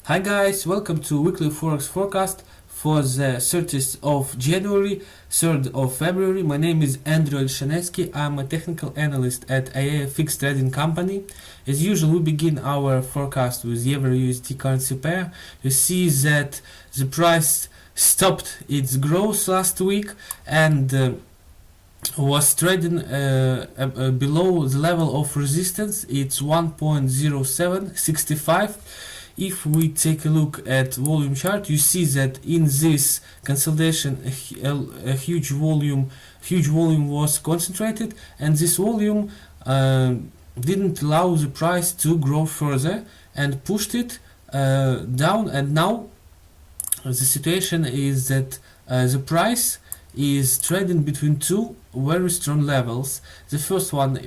Hi guys, welcome to weekly Forex forecast for the 30th of January, 3rd of February. My name is Andrew Elshanesky. I'm a technical analyst at AAFX trading company. As usual, we begin our forecast with Euro-USD currency pair. You see that the price stopped its growth last week and was trading below the level of resistance. It's 1.0765. If we take a look at volume chart, you see that in this consolidation a huge volume was concentrated, and this volume didn't allow the price to grow further and pushed it down. And now the situation is that the price is trading between two very strong levels. The first one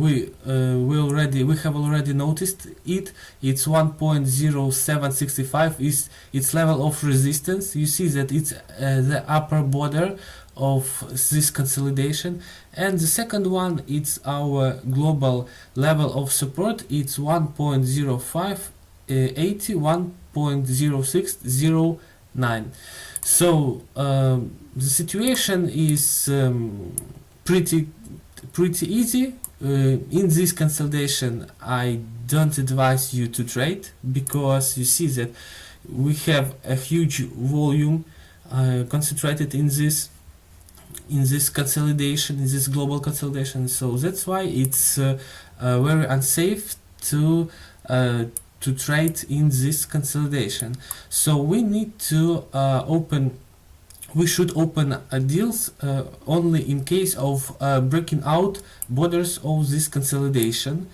we have already noticed it. It's 1.0765 is its level of resistance. You see that it's the upper border of this consolidation. And the second one, it's our global level of support. It's 1.0580, 1.0609. So the situation is pretty easy. In this consolidation, I don't advise you to trade, because you see that we have a huge volume concentrated in this consolidation, in this global consolidation. So that's why it's very unsafe to trade in this consolidation. So we need to we should open deals only in case of breaking out borders of this consolidation.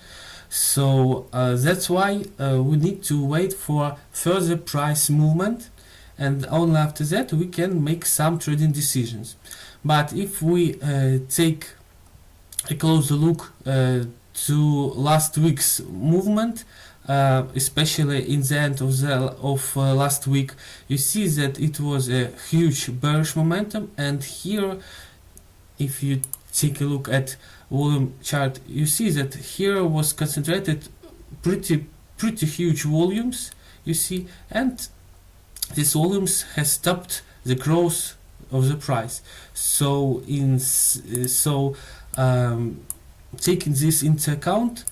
So that's why we need to wait for further price movement, and only after that we can make some trading decisions. But if we take a closer look to last week's movement, especially in the end of last week, you see that it was a huge bearish momentum. And here, if you take a look at volume chart, you see that here was concentrated pretty huge volumes, you see, and these volumes has stopped the growth of the price. So taking this into account,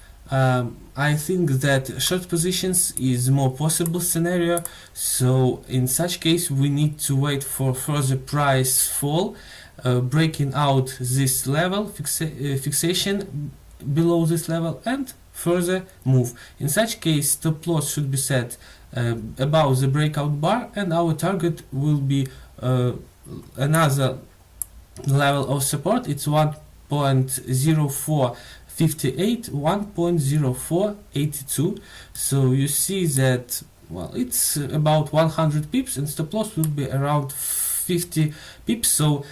I think that short positions is more possible scenario. So in such case, we need to wait for further price fall, breaking out this level, fixation below this level, and further move. In such case, stop loss should be set above the breakout bar, and our target will be another level of support. It's 1.0458, 1.0482. So you see that, well, it's about 100 pips, and stop loss will be around 50 pips. So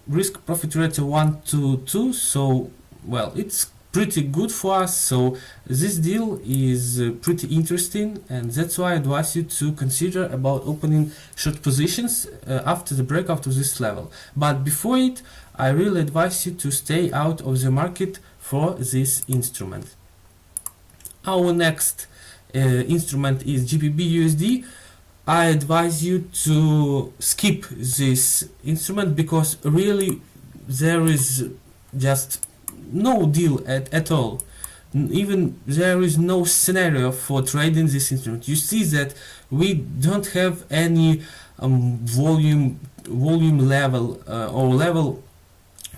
risk profit rate 1 to 2. So, well, it's pretty good for us. So this deal is pretty interesting, and that's why I advise you to consider about opening short positions after the breakout of this level. But before it, I really advise you to stay out of the market for this instrument. Our next instrument is GBP/USD. I advise you to skip this instrument, because really there is just no deal at all. Even there is no scenario for trading this instrument. You see that we don't have any volume level or level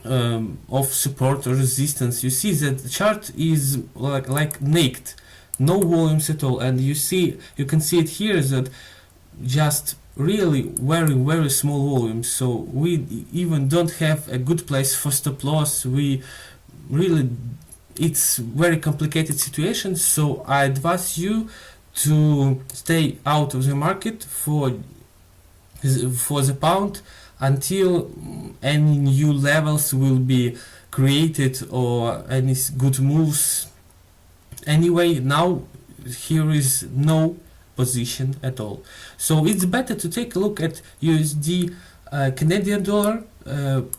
of support or resistance. You see that the chart is like naked, no volumes at all, and you can see it here that just really very small volumes. So we even don't have a good place for stop loss. It's very complicated situation. So I advise you to stay out of the market for the pound until any new levels will be created or any good moves. Anyway, now here is no position at all. So it's better to take a look at USD Canadian dollar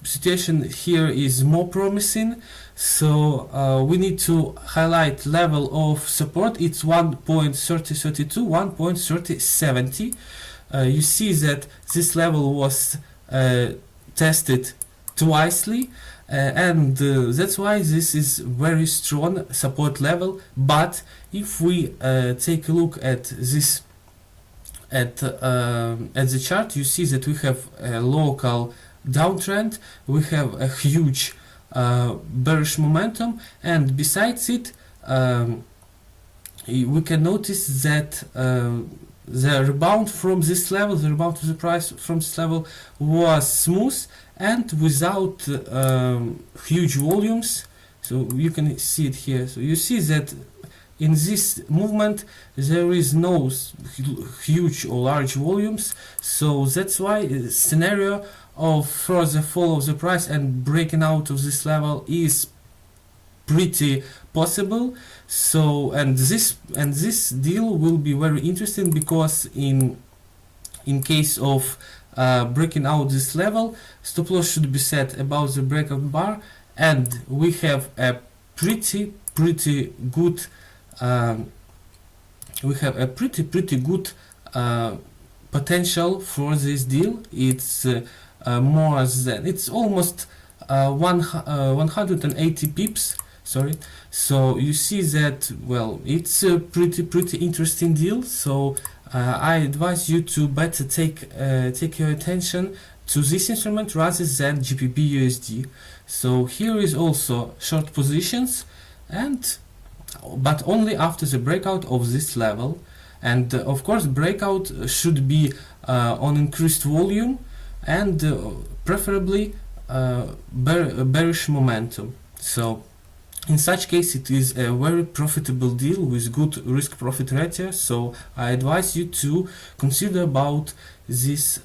situation here is more promising, so we need to highlight level of support. It's 1.3032, 1.3070. You see that this level was tested twicely, and that's why this is very strong support level. But if we take a look at this at the chart, you see that we have a local downtrend, we have a huge bearish momentum, and besides it we can notice that the rebound from this level, the rebound of the price from this level was smooth and without huge volumes. So you can see it here. So you see that in this movement there is no huge or large volumes, so that's why the scenario of further fall of the price and breaking out of this level is pretty possible. So and this deal will be very interesting, because in case of breaking out this level, stop loss should be set above the breakout bar, and we have a pretty good potential for this deal. It's more than, it's almost 180 pips, sorry. So you see that, well, it's a pretty interesting deal. So I advise you to better take your attention to this instrument rather than GBP USD. So here is also short positions, but only after the breakout of this level, and of course breakout should be on increased volume and preferably bearish momentum. So in such case it is a very profitable deal with good risk profit ratio. So I advise you to consider about this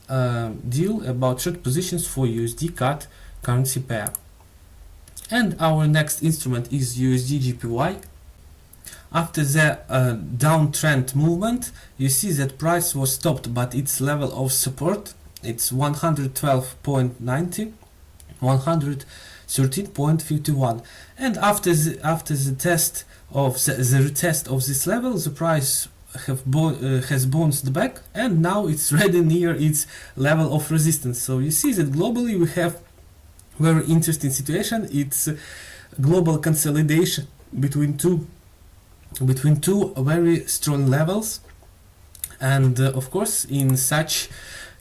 deal, about short positions for USD CAD currency pair. And our next instrument is USD JPY. After the downtrend movement, you see that price was stopped, but its level of support, it's 112.90, 113.51, and after the test of the retest of this level, the price has bounced back, and now it's ready near its level of resistance. So you see that globally we have very interesting situation. It's global consolidation between two very strong levels, and of course in such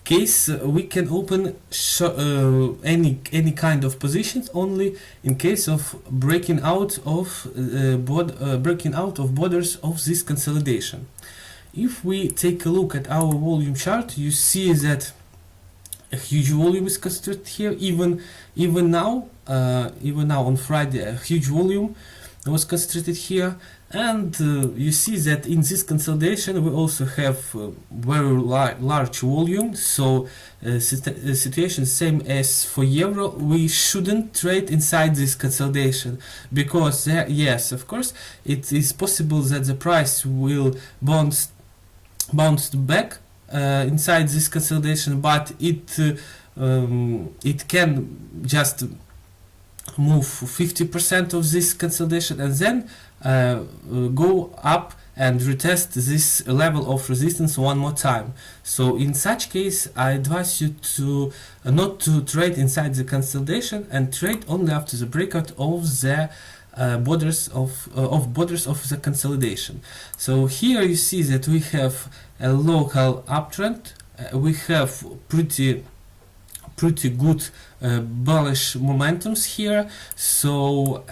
case we can open any kind of positions only in case of breaking out of borders of this consolidation. If we take a look at our volume chart, you see that a huge volume is concentrated here. Even now on Friday, a huge volume was concentrated here, and you see that in this consolidation we also have very large volume. So situation same as for euro, we shouldn't trade inside this consolidation, because yes, of course it is possible that the price will bounce back inside this consolidation, but it can just move 50% of this consolidation and then go up and retest this level of resistance one more time. So in such case I advise you to not to trade inside the consolidation and trade only after the breakout of the borders of the consolidation. So here you see that we have a local uptrend, we have pretty good bullish momentums here. So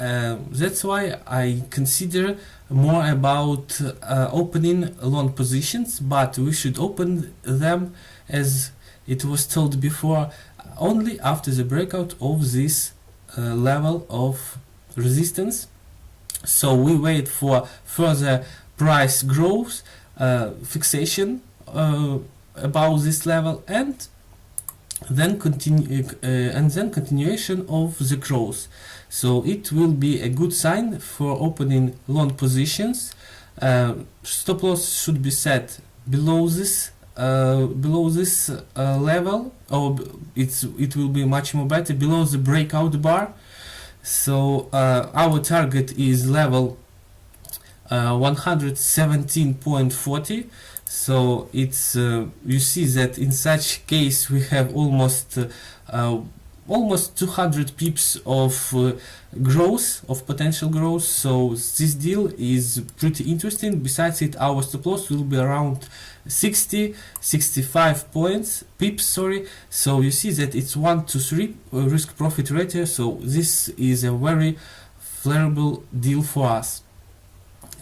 that's why I consider more about opening long positions, but we should open them, as it was told before, only after the breakout of this level of resistance. So we wait for further price growth, fixation above this level, and then continuation of the growth. So it will be a good sign for opening long positions. Stop loss should be set below this level, or it will be much more better below the breakout bar. So our target is level 117.40. So it's you see that in such case we have almost 200 pips of growth, of potential growth. So this deal is pretty interesting. Besides it, our stop loss will be around 65 pips, sorry. So you see that it's 1 to 3 risk profit ratio. So this is a very favorable deal for us.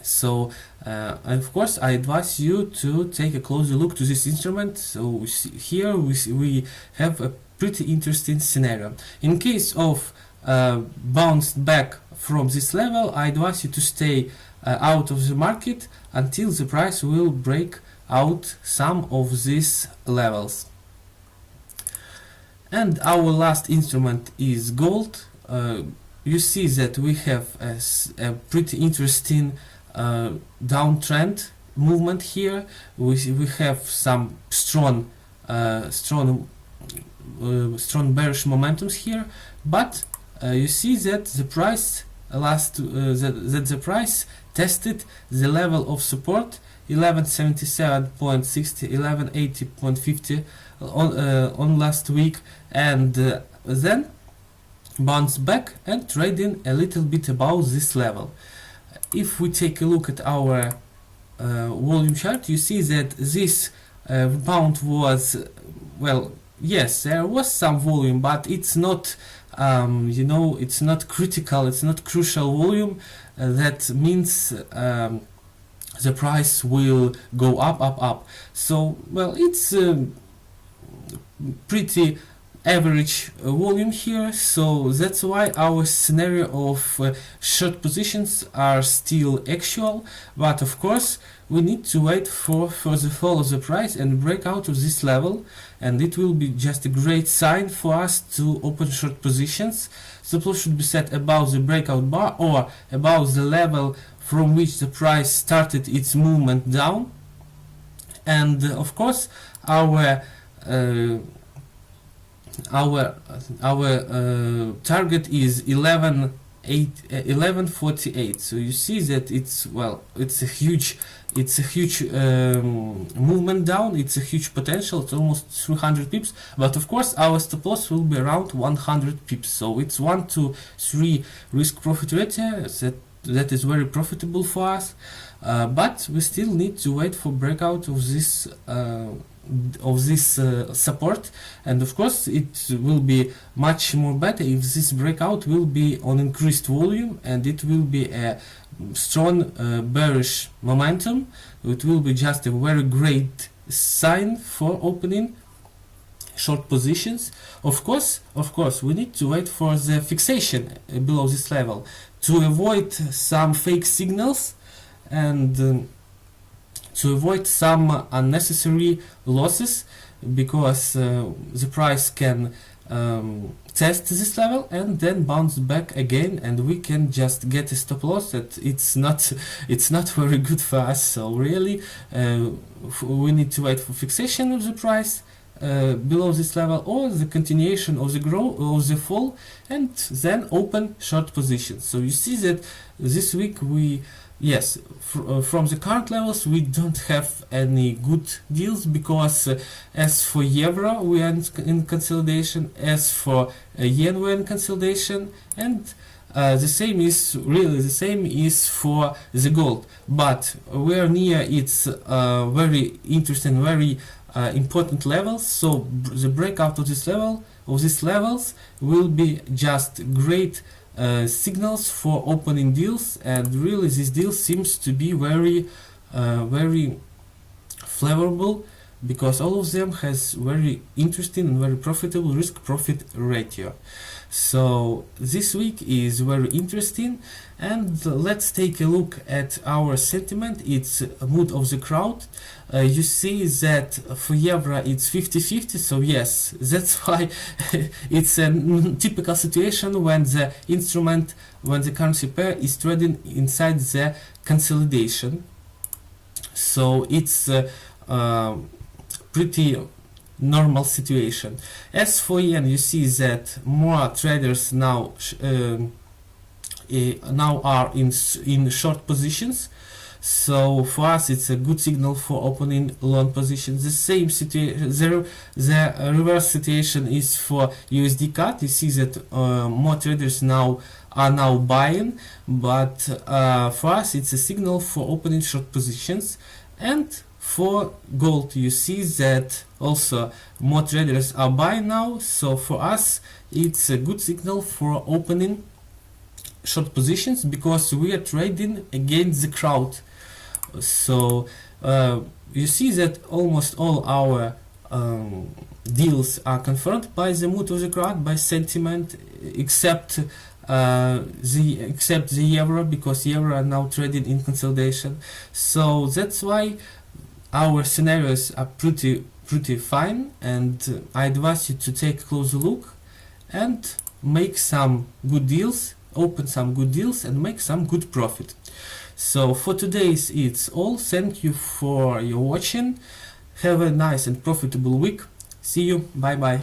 So and of course I advise you to take a closer look to this instrument. So here we have a pretty interesting scenario. In case of bounced back from this level, I advise you to stay out of the market until the price will break out some of these levels. And our last instrument is gold. You see that we have a pretty interesting downtrend movement here. We have some strong bearish momentums here, but you see that the price the price tested the level of support 1177.60, 1180.50 on last week, and then bounced back and trading a little bit above this level. If we take a look at our volume chart, you see that this bound was, well, yes, there was some volume, but it's not it's not critical, it's not crucial volume. That means the price will go up. So, well, it's pretty average volume here, so that's why our scenario of short positions are still actual. But of course we need to wait for the fall of the price and break out of this level, and it will be just a great sign for us to open short positions. Stop loss should be set above the breakout bar or above the level from which the price started its movement down. And of course our target is 1148. So you see that it's a huge movement down. It's a huge potential. It's almost 300 pips, but of course our stop loss will be around 100 pips. So it's 1 to 3 risk profit ratio. That is very profitable for us, but we still need to wait for breakout of this support. And of course it will be much more better if this breakout will be on increased volume and it will be a strong bearish momentum. It will be just a very great sign for opening short positions. Of course we need to wait for the fixation below this level to avoid some fake signals and to avoid some unnecessary losses, because the price can test this level and then bounce back again, and we can just get a stop loss that it's not very good for us. So really we need to wait for fixation of the price below this level or the continuation of the growth or the fall, and then open short positions. So you see that this week from the current levels we don't have any good deals, because as for euro we are in consolidation, as for yen we are in consolidation, and the same is for the gold. But we are near its very interesting, very important levels. So the breakout of these levels will be just great signals for opening deals, and really this deal seems to be very favorable, because all of them has very interesting and very profitable risk profit ratio. So this week is very interesting, and let's take a look at our sentiment. It's a mood of the crowd. You see that for euro it's 50-50, so yes, that's why it's a typical situation when the currency pair is trading inside the consolidation. So it's pretty normal situation. As for yen, you see that more traders now now are in short positions. So for us, it's a good signal for opening long positions. The same situation, the reverse situation is for USD CAD. You see that more traders now are buying, but for us, it's a signal for opening short positions. And for gold, you see that also more traders are buying now. So for us, it's a good signal for opening short positions because we are trading against the crowd. So you see that almost all our deals are confirmed by the mood of the crowd, by sentiment, except the euro, because euro are now trading in consolidation. So that's why our scenarios are pretty fine, and I advise you to take a closer look and make some good deals, open some good deals and make some good profit. So for today's it's all. Thank you for your watching. Have a nice and profitable week. See you. Bye bye.